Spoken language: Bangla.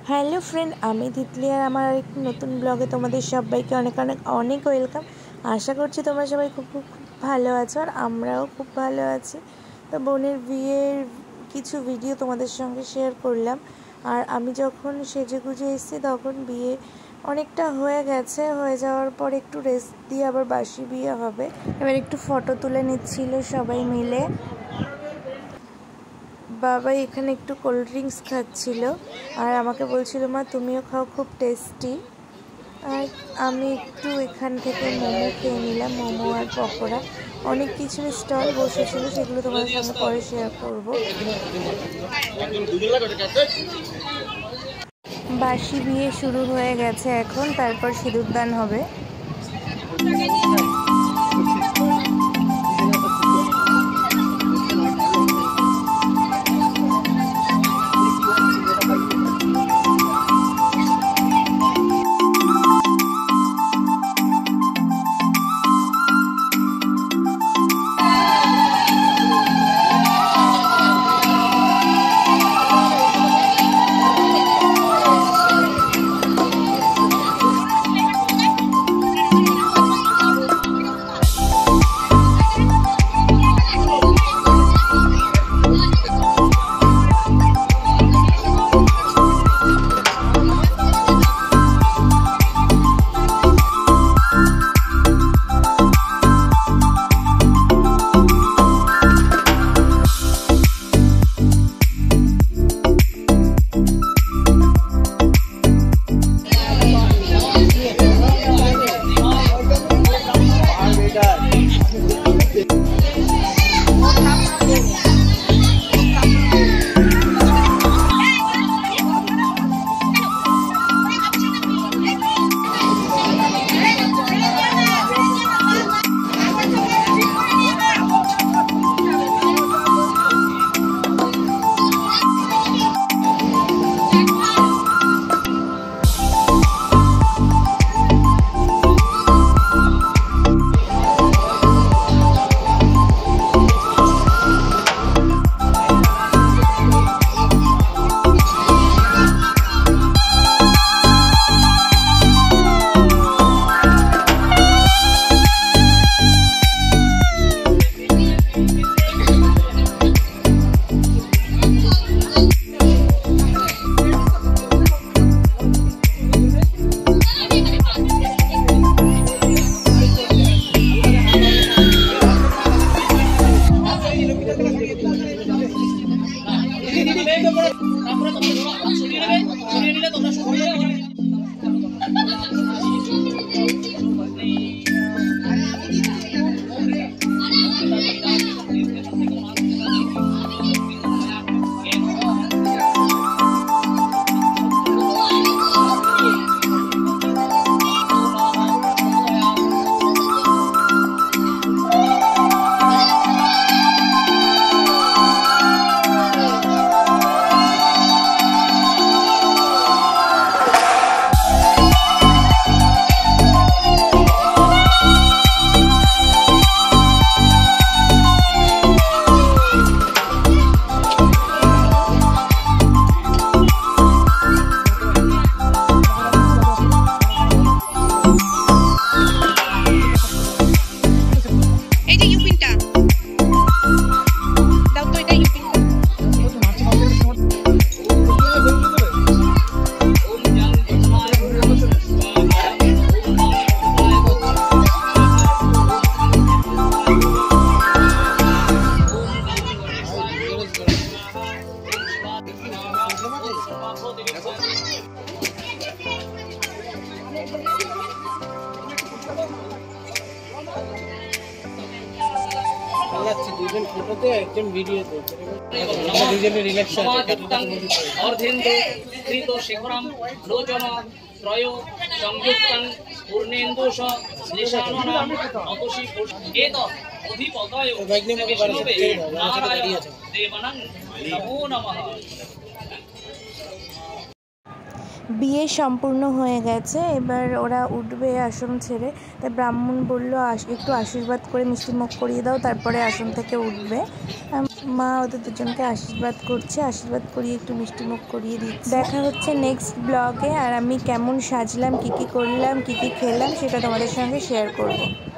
হ্যালো ফ্রেন্ড, আমি তিতলি আর আমার একটি নতুন ব্লগে তোমাদের সবাইকে অনেক অনেক অনেক ওয়েলকাম। আশা করছি তোমরা সবাই খুব খুব ভালো আছো আর আমরাও খুব ভালো আছি। তো বোনের বিয়ের কিছু ভিডিও তোমাদের সঙ্গে শেয়ার করলাম। আর আমি যখন সেজেগুজে এসেছি তখন বিয়ে অনেকটা হয়ে গেছে, হয়ে যাওয়ার পর একটু রেস্ট দিয়ে আবার বাসি বিয়ে হবে। এবার একটু ফটো তুলে নিচ্ছিল সবাই মিলে। বাবা এখানে একটু কোল্ড ড্রিঙ্কস খাচ্ছিল আর আমাকে বলছিল মা তুমিও খাও, খুব টেস্টি। আর আমি একটু এখান থেকে মোমো খেয়ে নিলাম, মোমো আর পকোড়া। অনেক কিছুর স্টল বসেছিল, সেগুলো তোমাদের সঙ্গে পরে শেয়ার করব। বাসি বিয়ে শুরু হয়ে গেছে এখন, তারপর সিঁদুরদান হবে। দুজন ফটোতে একজন ভিডিওতে আমরা দুজনের রিলেকশন অর্ধেন্দু কৃত শেখরম লোচন ত্রয় সংযুক্তং পূর্ণেন্দুষ শ্লেষাননাম অতসি এত অধিপতয় বিষ্ণুবে নারায়ণ দেবনং নমো নমঃ। বিয়ে সম্পূর্ণ হয়ে গেছে, এবার ওরা উঠবে আসন ছেড়ে। তাই ব্রাহ্মণ বলল একটু আশীর্বাদ করে মিষ্টি মুখ করিয়ে দাও, তারপরে আসন থেকে উঠবে। মা ওদের দুজনকে আশীর্বাদ করছে, আশীর্বাদ করিয়ে একটু মিষ্টি মুখ করিয়ে দিচ্ছে। দেখা হচ্ছে নেক্সট ব্লগে। আর আমি কেমন সাজলাম, কী কী করলাম, কী কী খেলাম সেটা তোমাদের সঙ্গে শেয়ার করব।